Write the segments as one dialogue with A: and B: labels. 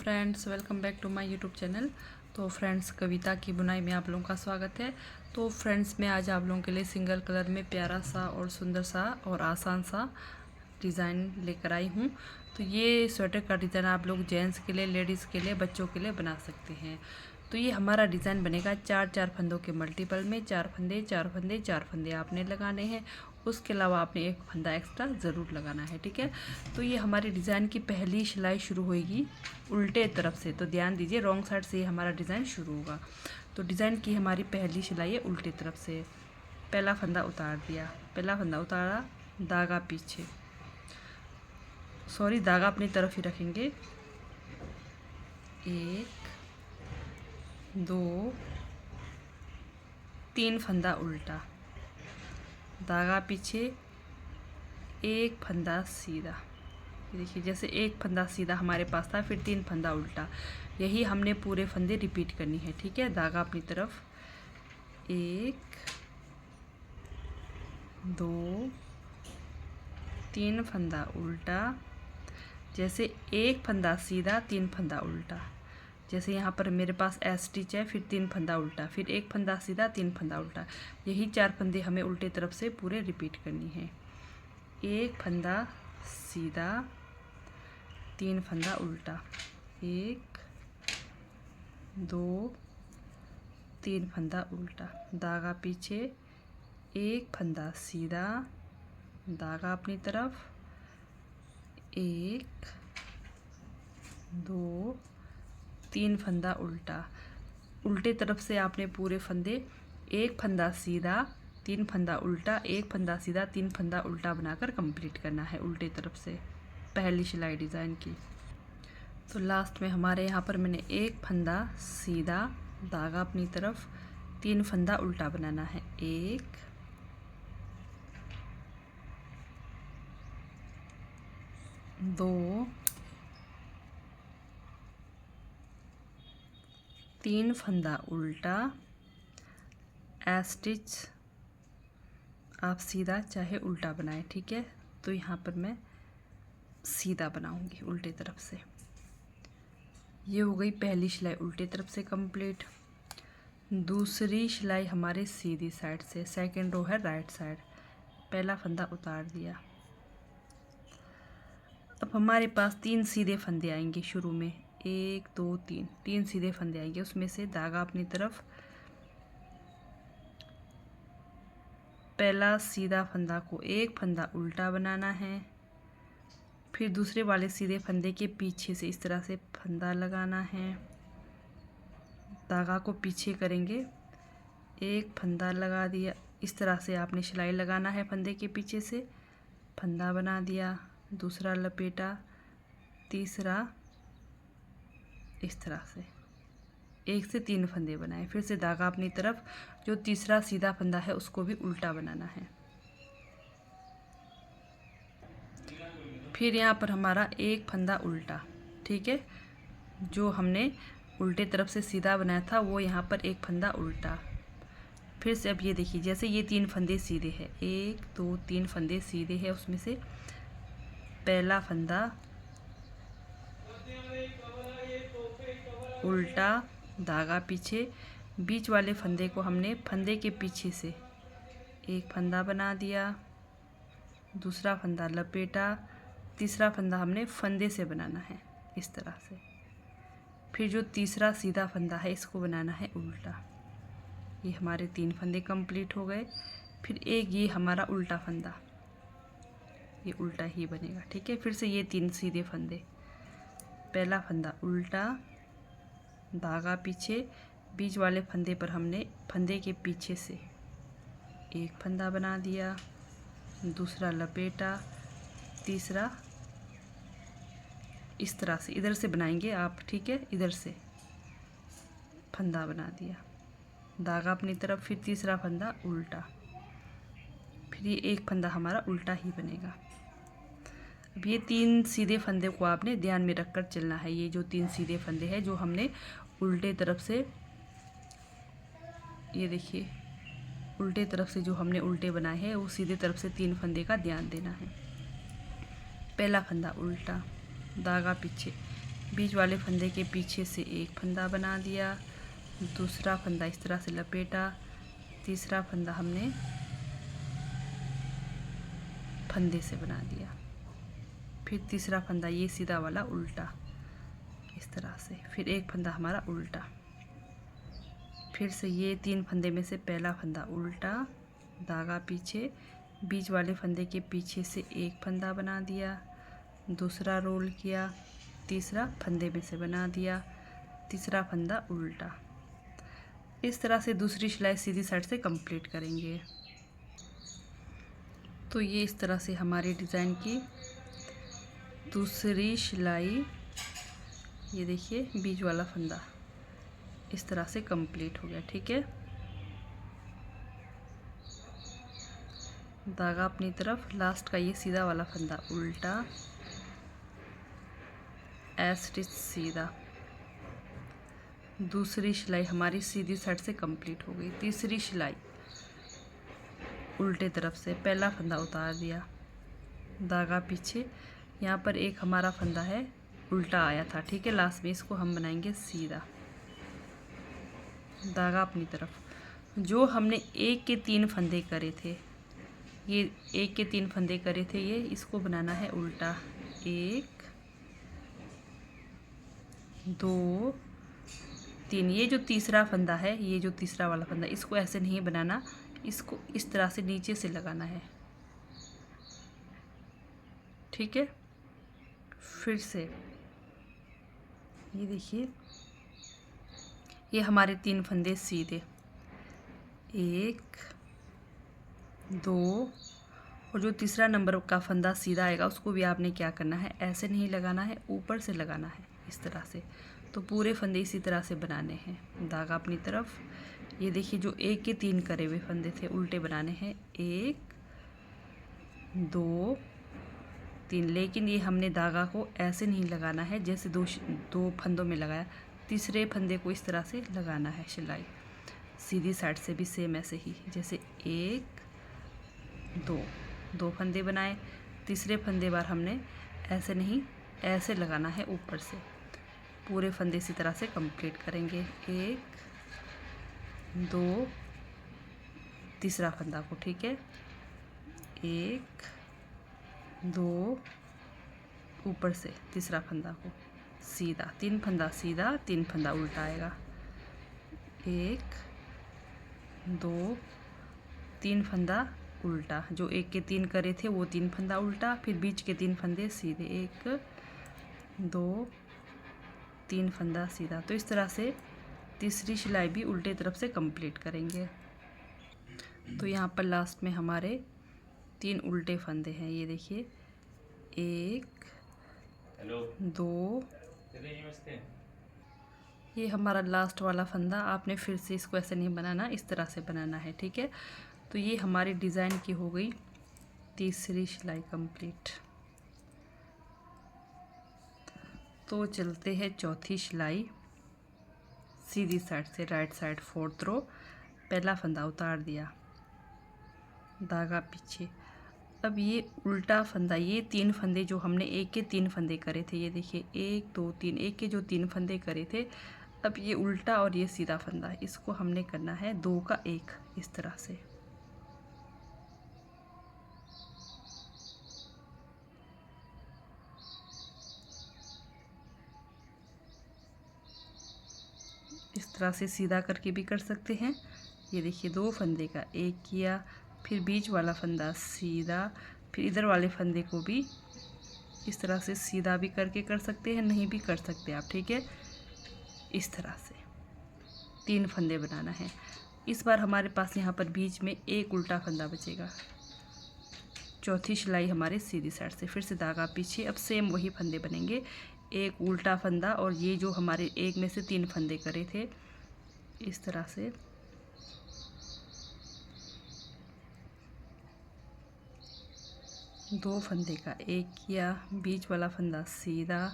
A: Friends, welcome back to my YouTube channel. तो friends, कविता की बुनाई में आप लोगों का स्वागत है। तो फ्रेंड्स, मैं आज आप लोगों के लिए सिंगल कलर में प्यारा सा और सुंदर सा और आसान सा डिज़ाइन लेकर आई हूँ। तो ये स्वेटर का डिज़ाइन आप लोग जेंट्स के लिए, लेडीज़ के लिए, बच्चों के लिए बना सकते हैं। तो ये हमारा डिज़ाइन बनेगा चार फंदों के मल्टीपल में। चार फंदे आपने लगाने हैं। उसके अलावा आपने एक फंदा एक्स्ट्रा ज़रूर लगाना है, ठीक है। तो ये हमारे डिज़ाइन की पहली सिलाई शुरू होगी उल्टे तरफ से। तो ध्यान दीजिए, रॉन्ग साइड से हमारा डिज़ाइन शुरू होगा। तो डिज़ाइन की हमारी पहली सिलाई है उल्टे तरफ से। पहला फंदा उतार दिया, पहला फंदा उतारा, धागा पीछे, धागा अपनी तरफ ही रखेंगे। 1 2 3 फंदा उल्टा, धागा पीछे, एक फंदा सीधा। देखिए, जैसे एक फंदा सीधा हमारे पास था, फिर 3 फंदा उल्टा। यही हमने पूरे फंदे रिपीट करनी है, ठीक है। धागा अपनी तरफ, 1 2 3 फंदा उल्टा। जैसे एक फंदा सीधा, 3 फंदा उल्टा। जैसे यहाँ पर मेरे पास एस स्टिच है, फिर 3 फंदा उल्टा, फिर एक फंदा सीधा, 3 फंदा उल्टा। यही 4 फंदे हमें उल्टे तरफ से पूरे रिपीट करनी है। एक फंदा सीधा, 3 फंदा उल्टा, 1 2 3 फंदा उल्टा, धागा पीछे, एक फंदा सीधा, धागा अपनी तरफ, 1 2 3 फंदा उल्टा। उल्टे तरफ से आपने पूरे फंदे एक फंदा सीधा, 3 फंदा उल्टा, एक फंदा सीधा, 3 फंदा उल्टा बनाकर कंप्लीट करना है उल्टे तरफ से पहली सिलाई डिज़ाइन की। तो लास्ट में हमारे यहाँ पर मैंने एक फंदा सीधा, धागा अपनी तरफ, 3 फंदा उल्टा बनाना है। 1 2 3 फंदा उल्टा। स्टिच आप सीधा चाहे उल्टा बनाएं, ठीक है। तो यहाँ पर मैं सीधा बनाऊंगी उल्टे तरफ से। ये हो गई पहली सिलाई उल्टे तरफ से कंप्लीट। दूसरी सिलाई हमारे सीधी साइड से, सेकंड रो है राइट साइड। पहला फंदा उतार दिया। अब हमारे पास 3 सीधे फंदे आएंगे शुरू में, 1 2 3 सीधे फंदे आएंगे। उसमें से धागा अपनी तरफ, पहला सीधा फंदा को एक फंदा उल्टा बनाना है। फिर दूसरे वाले सीधे फंदे के पीछे से इस तरह से फंदा लगाना है। धागा को पीछे करेंगे, एक फंदा लगा दिया। इस तरह से आपने सिलाई लगाना है फंदे के पीछे से। फंदा बना दिया, दूसरा लपेटा, तीसरा, इस तरह से 1 से 3 फंदे बनाए। फिर से धागा अपनी तरफ, जो तीसरा सीधा फंदा है उसको भी उल्टा बनाना है। फिर यहाँ पर हमारा एक फंदा उल्टा, ठीक है। जो हमने उल्टे तरफ से सीधा बनाया था वो यहाँ पर एक फंदा उल्टा। फिर से अब ये देखिए, जैसे ये 3 फंदे सीधे हैं, 1 2 3 फंदे सीधे हैं। उसमें से पहला फंदा उल्टा, धागा पीछे, बीच वाले फंदे को हमने फंदे के पीछे से एक फंदा बना दिया, दूसरा फंदा लपेटा, तीसरा फंदा हमने फंदे से बनाना है इस तरह से। फिर जो तीसरा सीधा फंदा है इसको बनाना है उल्टा। ये हमारे 3 फंदे कंप्लीट हो गए। फिर एक ये हमारा उल्टा फंदा, ये उल्टा ही बनेगा, ठीक है। फिर से ये 3 सीधे फंदे, पहला फंदा उल्टा, धागा पीछे, बीच वाले फंदे पर हमने फंदे के पीछे से एक फंदा बना दिया, दूसरा लपेटा, तीसरा इस तरह से इधर से बनाएंगे आप, ठीक है। इधर से फंदा बना दिया, धागा अपनी तरफ, फिर तीसरा फंदा उल्टा, फिर ये एक फंदा हमारा उल्टा ही बनेगा। अब ये 3 सीधे फंदे को आपने ध्यान में रखकर चलना है। ये जो 3 सीधे फंदे हैं जो हमने उल्टे तरफ से, ये देखिए उल्टे तरफ से जो हमने उल्टे बनाए हैं वो सीधे तरफ से 3 फंदे का ध्यान देना है। पहला फंदा उल्टा, धागा पीछे, बीच वाले फंदे के पीछे से एक फंदा बना दिया, दूसरा फंदा इस तरह से लपेटा, तीसरा फंदा हमने फंदे से बना दिया, फिर तीसरा फंदा ये सीधा वाला उल्टा इस तरह से, फिर एक फंदा हमारा उल्टा, फिर से ये 3 फंदे में से पहला फंदा उल्टा, धागा पीछे, बीच वाले फंदे के पीछे से एक फंदा बना दिया, दूसरा रोल किया, तीसरा फंदे में से बना दिया, तीसरा फंदा उल्टा। इस तरह से दूसरी सिलाई सीधी साइड से कंप्लीट करेंगे। तो ये इस तरह से हमारी डिज़ाइन की दूसरी सिलाई, ये देखिए बीच वाला फंदा इस तरह से कंप्लीट हो गया। ठीक है, धागा अपनी तरफ, लास्ट का ये सीधा वाला फंदा उल्टा, स्टिच सीधा, दूसरी सिलाई हमारी सीधी साइड से कंप्लीट हो गई। तीसरी सिलाई उल्टे तरफ से पहला फंदा उतार दिया, धागा पीछे, यहाँ पर एक हमारा फंदा है उल्टा आया था। ठीक है, लास्ट में इसको हम बनाएंगे सीधा, धागा अपनी तरफ। जो हमने एक के 3 फंदे करे थे, ये एक के 3 फंदे करे थे, ये इसको बनाना है उल्टा, 1 2 3। ये जो तीसरा फंदा है, ये जो तीसरा वाला फंदा, इसको ऐसे नहीं बनाना, इसको इस तरह से नीचे से लगाना है। ठीक है, फिर से ये देखिए, ये हमारे 3 फंदे सीधे, 1 2, और जो तीसरा नंबर का फंदा सीधा आएगा उसको भी आपने क्या करना है, ऐसे नहीं लगाना है, ऊपर से लगाना है इस तरह से। तो पूरे फंदे इसी तरह से बनाने हैं, धागा अपनी तरफ। ये देखिए जो 1 के 3 करे हुए फंदे थे उल्टे बनाने हैं, 1 2 3। लेकिन ये हमने धागा को ऐसे नहीं लगाना है जैसे दो फंदों में लगाया, तीसरे फंदे को इस तरह से लगाना है सिलाई, सीधी साइड से भी सेम ऐसे ही, जैसे 1 2 फंदे बनाए, तीसरे फंदे बार हमने ऐसे नहीं, ऐसे लगाना है ऊपर से। पूरे फंदे इसी तरह से कंप्लीट करेंगे, 1 2, तीसरा फंदा को। ठीक है, 1 2, ऊपर से तीसरा फंदा को सीधा, 3 फंदा सीधा, 3 फंदा उल्टा आएगा, 1 2 3 फंदा उल्टा, जो 1 के 3 करे थे वो 3 फंदा उल्टा, फिर बीच के 3 फंदे सीधे, 1 2 3 फंदा सीधा। तो इस तरह से तीसरी सिलाई भी उल्टे तरफ से कंप्लीट करेंगे। तो यहाँ पर लास्ट में हमारे 3 उल्टे फंदे हैं, ये देखिए 1 2, ये हमारा लास्ट वाला फंदा। आपने फिर से इसको ऐसे नहीं बनाना, इस तरह से बनाना है। ठीक है, तो ये हमारी डिज़ाइन की हो गई तीसरी सिलाई कंप्लीट। तो चलते हैं चौथी सिलाई, सीधी साइड से राइट साइड 4th रो, पहला फंदा उतार दिया, धागा पीछे। अब ये उल्टा फंदा, ये 3 फंदे जो हमने 1 के 3 फंदे करे थे, ये देखिए 1 2 3, 1 के जो 3 फंदे करे थे, अब ये उल्टा और ये सीधा फंदा, इसको हमने करना है 2 का 1 इस तरह से। इस तरह से सीधा करके भी कर सकते हैं। ये देखिए 2 फंदे का 1 किया, फिर बीच वाला फंदा सीधा, फिर इधर वाले फंदे को भी इस तरह से सीधा भी करके कर सकते हैं, नहीं भी कर सकते आप। ठीक है, इस तरह से 3 फंदे बनाना है। इस बार हमारे पास यहाँ पर बीच में एक उल्टा फंदा बचेगा। चौथी सिलाई हमारे सीधी साइड से, फिर से धागा पीछे। अब सेम वही फंदे बनेंगे, एक उल्टा फंदा और ये जो हमारे 1 में से 3 फंदे करे थे, इस तरह से दो फंदे का 1 किया, बीच वाला फंदा सीधा,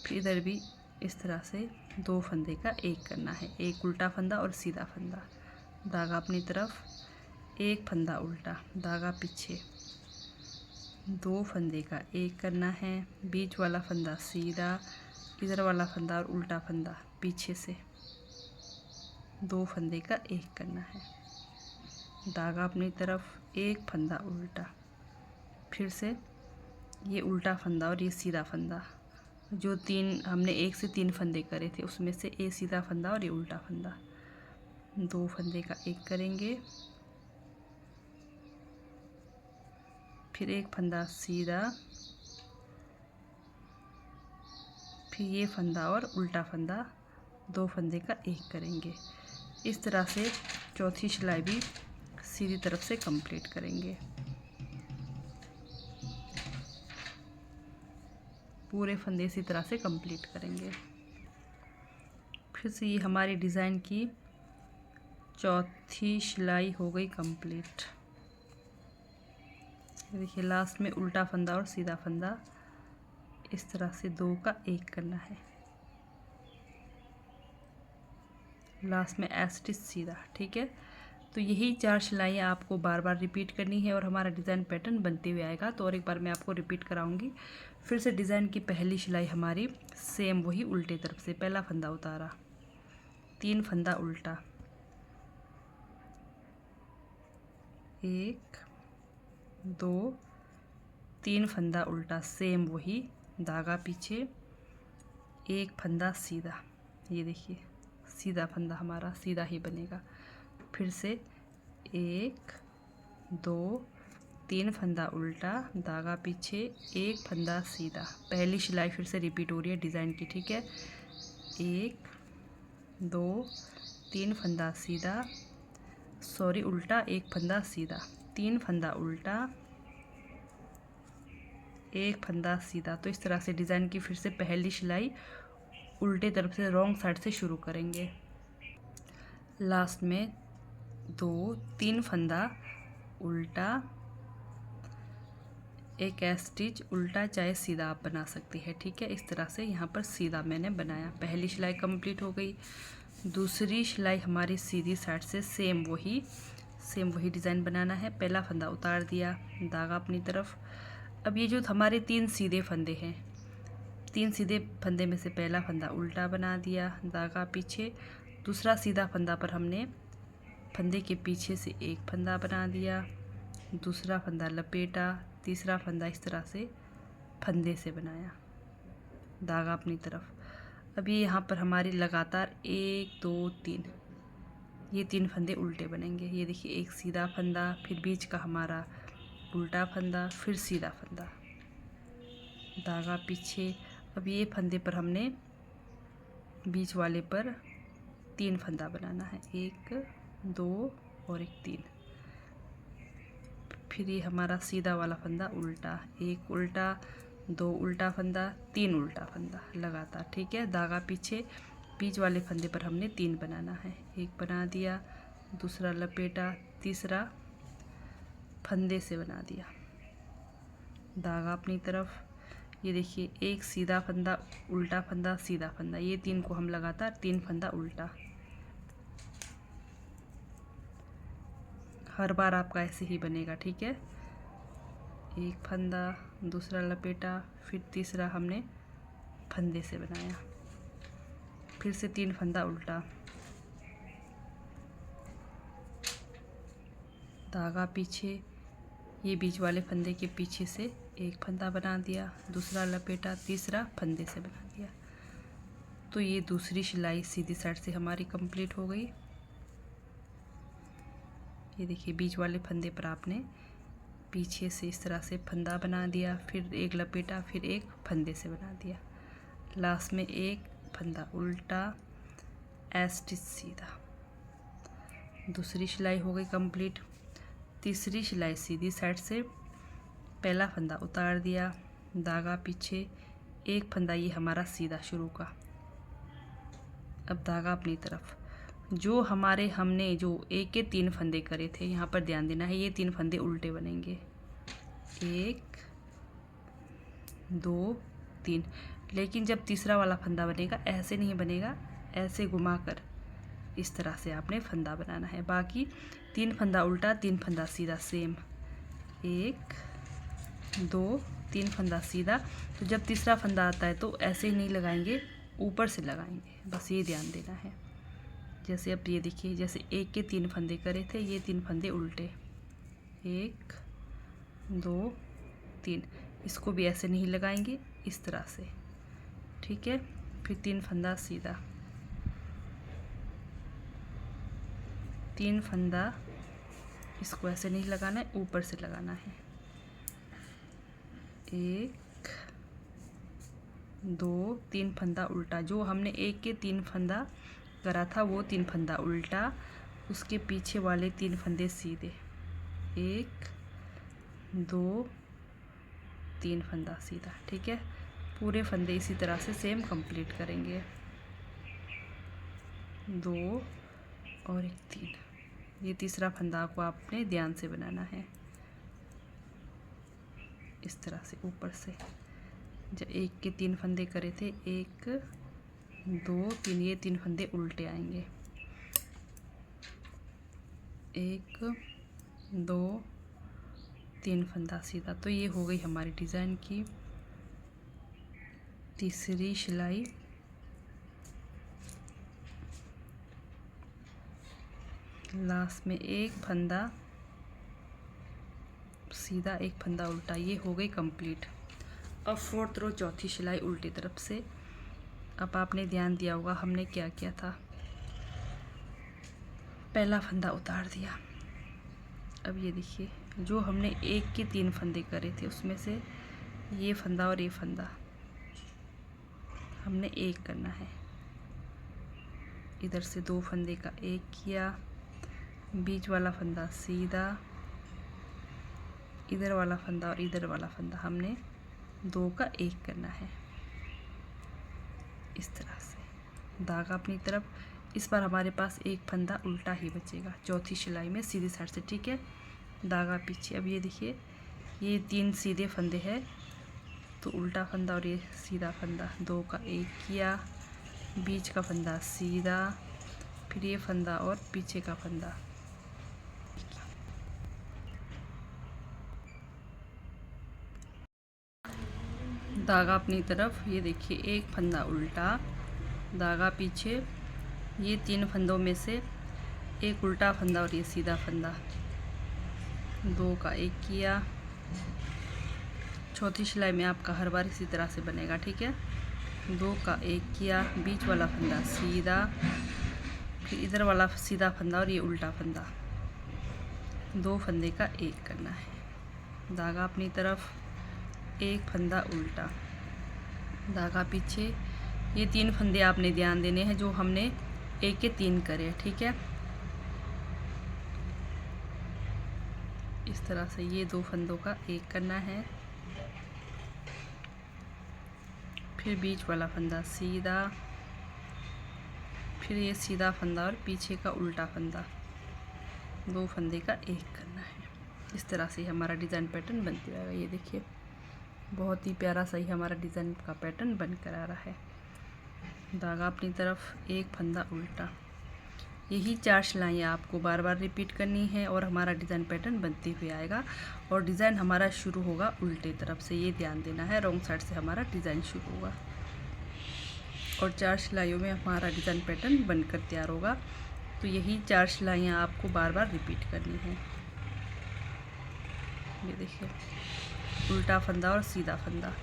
A: फिर इधर भी इस तरह से 2 फंदे का 1 करना है, एक उल्टा फंदा और सीधा फंदा, धागा अपनी तरफ, एक फंदा उल्टा, धागा पीछे, 2 फंदे का 1 करना है, बीच वाला फंदा सीधा, इधर वाला फंदा और उल्टा फंदा पीछे से 2 फंदे का एक करना है, धागा अपनी तरफ, एक फंदा उल्टा, फिर से ये उल्टा फंदा और ये सीधा फंदा, जो 3 हमने 1 से 3 फंदे करे थे उसमें से ये सीधा फंदा और ये उल्टा फंदा, 2 फंदे का एक करेंगे, फिर एक फंदा सीधा, फिर ये फंदा और उल्टा फंदा, 2 फंदे का एक करेंगे। इस तरह से चौथी सिलाई भी सीधी तरफ से कंप्लीट करेंगे। पूरे फंदे इसी तरह से कंप्लीट करेंगे। फिर से ये हमारी डिज़ाइन की चौथी सिलाई हो गई कंप्लीट। देखिए लास्ट में उल्टा फंदा और सीधा फंदा इस तरह से 2 का एक करना है, लास्ट में स्टिच सीधा। ठीक है, तो यही 4 सिलाइयाँ आपको बार बार रिपीट करनी है और हमारा डिज़ाइन पैटर्न बनते हुए आएगा। तो और एक बार मैं आपको रिपीट कराऊंगी। फिर से डिज़ाइन की पहली सिलाई हमारी सेम वही उल्टे तरफ से, पहला फंदा उतारा, 3 फंदा उल्टा, 1 2 3 फंदा उल्टा, सेम वही, धागा पीछे, एक फंदा सीधा, ये देखिए सीधा फंदा हमारा सीधा ही बनेगा। फिर से 1 2 3 फंदा उल्टा, धागा पीछे, एक फंदा सीधा। पहली सिलाई फिर से रिपीट हो रही है डिज़ाइन की। ठीक है, 1 2 3 फंदा सीधा, सॉरी उल्टा, एक फंदा सीधा, 3 फंदा उल्टा, एक फंदा सीधा। तो इस तरह से डिज़ाइन की फिर से पहली सिलाई उल्टे तरफ से रॉन्ग साइड से शुरू करेंगे। लास्ट में 2 3 फंदा उल्टा, एक स्टिच उल्टा चाहे सीधा आप बना सकती है। ठीक है, इस तरह से यहाँ पर सीधा मैंने बनाया। पहली सिलाई कंप्लीट हो गई। दूसरी सिलाई हमारी सीधी साइड से सेम वही डिज़ाइन बनाना है। पहला फंदा उतार दिया, धागा अपनी तरफ। अब ये जो हमारे 3 सीधे फंदे हैं, 3 सीधे फंदे में से पहला फंदा उल्टा बना दिया, धागा पीछे, दूसरा सीधा फंदा पर हमने फंदे के पीछे से एक फंदा बना दिया, दूसरा फंदा लपेटा, तीसरा फंदा इस तरह से फंदे से बनाया, धागा अपनी तरफ। अब ये यहाँ पर हमारी लगातार 1 2 3 ये 3 फंदे उल्टे बनेंगे। ये देखिए, एक सीधा फंदा, फिर बीच का हमारा उल्टा फंदा, फिर सीधा फंदा, धागा पीछे। अब ये फंदे पर हमने बीच वाले पर 3 फंदा बनाना है, 1 2 और एक 3। फिर ये हमारा सीधा वाला फंदा उल्टा, 1 उल्टा, 2 उल्टा फंदा, 3 उल्टा फंदा लगातार। ठीक है, धागा पीछे, बीच वाले फंदे पर हमने 3 बनाना है, एक बना दिया, दूसरा लपेटा, तीसरा फंदे से बना दिया, धागा अपनी तरफ। ये देखिए, एक सीधा फंदा, उल्टा फंदा, सीधा फंदा, ये 3 को हम लगातार 3 फंदा उल्टा। हर बार आपका ऐसे ही बनेगा। ठीक है, एक फंदा, दूसरा लपेटा, फिर तीसरा हमने फंदे से बनाया, फिर से 3 फंदा उल्टा, धागा पीछे, ये बीच वाले फंदे के पीछे से एक फंदा बना दिया, दूसरा लपेटा, तीसरा फंदे से बना दिया। तो ये दूसरी सिलाई सीधी साइड से हमारी कंप्लीट हो गई। ये देखिए, बीच वाले फंदे पर आपने पीछे से इस तरह से फंदा बना दिया, फिर एक लपेटा, फिर एक फंदे से बना दिया, लास्ट में एक फंदा उल्टा, स्टिच सीधा। दूसरी सिलाई हो गई कंप्लीट। तीसरी सिलाई सीधी साइड से, पहला फंदा उतार दिया, धागा पीछे, एक फंदा ये हमारा सीधा शुरू का। अब धागा अपनी तरफ, जो हमने जो 1 के 3 फंदे करे थे, यहाँ पर ध्यान देना है, ये 3 फंदे उल्टे बनेंगे, 1 2 3। लेकिन जब तीसरा वाला फंदा बनेगा ऐसे नहीं बनेगा, ऐसे घुमाकर इस तरह से आपने फंदा बनाना है। बाकी 3 फंदा उल्टा, 3 फंदा सीधा, सेम 1 2 3 फंदा सीधा। तो जब तीसरा फंदा आता है तो ऐसे ही नहीं लगाएंगे, ऊपर से लगाएंगे, बस ये ध्यान देना है। जैसे अब ये देखिए, जैसे 1 के 3 फंदे करे थे, ये 3 फंदे उल्टे, 1 2 3, इसको भी ऐसे नहीं लगाएंगे, इस तरह से, ठीक है। फिर 3 फंदा सीधा, 3 फंदा, इसको ऐसे नहीं लगाना है, ऊपर से लगाना है, 1 2 3 फंदा उल्टा। जो हमने 1 के 3 फंदा करा था वो 3 फंदा उल्टा, उसके पीछे वाले 3 फंदे सीधे, 1 2 3 फंदा सीधा, ठीक है। पूरे फंदे इसी तरह से सेम कंप्लीट करेंगे, 2 और 1 3। ये तीसरा फंदा को आपने ध्यान से बनाना है, इस तरह से ऊपर से। जब 1 के 3 फंदे करे थे, 1 2 3, ये 3 फंदे उल्टे आएंगे, 1 2 3 फंदा सीधा। तो ये हो गई हमारी डिज़ाइन की तीसरी सिलाई। लास्ट में 1 फंदा सीधा, 1 फंदा उल्टा, ये हो गई कंप्लीट। अब 4th रो चौथी सिलाई उल्टी तरफ से। अब आपने ध्यान दिया होगा हमने क्या किया था, पहला फंदा उतार दिया। अब ये देखिए, जो हमने 1 के 3 फंदे करे थे उसमें से ये फंदा और ये फंदा हमने एक करना है। इधर से 2 फंदे का एक किया, बीच वाला फंदा सीधा, इधर वाला फंदा और इधर वाला फंदा हमने 2 का एक करना है, इस तरह से। धागा अपनी तरफ, इस बार हमारे पास 1 फंदा उल्टा ही बचेगा चौथी सिलाई में सीधी साइड से, ठीक है। धागा पीछे। अब ये देखिए, ये 3 सीधे फंदे हैं, तो उल्टा फंदा और ये सीधा फंदा, 2 का एक किया, बीच का फंदा सीधा, फिर ये फंदा और पीछे का फंदा, धागा अपनी तरफ। ये देखिए, 1 फंदा उल्टा, धागा पीछे, ये 3 फंदों में से 1 उल्टा फंदा और ये सीधा फंदा, 2 का एक किया। चौथी सिलाई में आपका हर बार इसी तरह से बनेगा, ठीक है। 2 का एक किया, बीच वाला फंदा सीधा, फिर इधर वाला सीधा फंदा और ये उल्टा फंदा, 2 फंदे का एक करना है। धागा अपनी तरफ, 1 फंदा उल्टा, धागा पीछे। ये 3 फंदे आपने ध्यान देने हैं जो हमने 1 के 3 करे, ठीक है। इस तरह से ये 2 फंदों का एक करना है, फिर बीच वाला फंदा सीधा, फिर ये सीधा फंदा और पीछे का उल्टा फंदा, 2 फंदे का एक करना है। इस तरह से हमारा डिज़ाइन पैटर्न बनते रहेगा। ये देखिए, बहुत ही प्यारा सा ही हमारा डिज़ाइन का पैटर्न बन कर आ रहा है। धागा अपनी तरफ, 1 फंदा उल्टा। यही 4 सिलाइयाँ आपको बार बार रिपीट करनी है और हमारा डिज़ाइन पैटर्न बनते हुए आएगा। और डिज़ाइन हमारा शुरू होगा उल्टे तरफ से, ये ध्यान देना है, रॉन्ग साइड से हमारा डिज़ाइन शुरू होगा। और 4 सिलाइयों में हमारा डिज़ाइन पैटर्न बनकर तैयार होगा। तो यही 4 सिलाइयाँ आपको बार बार रिपीट करनी है। ये देखिए, उल्टा फंदा और सीधा फंदा,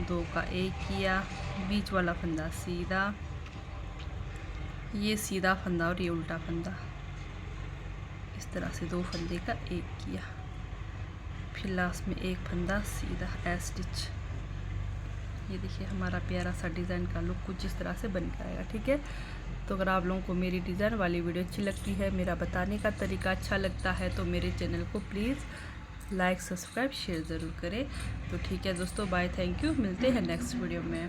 A: 2 का एक किया, बीच वाला फंदा सीधा, ये सीधा फंदा और ये उल्टा फंदा, इस तरह से 2 फंदे का एक किया, फिर लास्ट में 1 फंदा सीधा एज स्टिच। ये देखिए, हमारा प्यारा सा डिज़ाइन का लुक कुछ इस तरह से बन के आएगा, ठीक है। तो अगर आप लोगों को मेरी डिज़ाइन वाली वीडियो अच्छी लगती है, मेरा बताने का तरीका अच्छा लगता है, तो मेरे चैनल को प्लीज़ लाइक, सब्सक्राइब, शेयर ज़रूर करें। तो ठीक है दोस्तों, बाय, थैंक यू, मिलते हैं नेक्स्ट वीडियो में।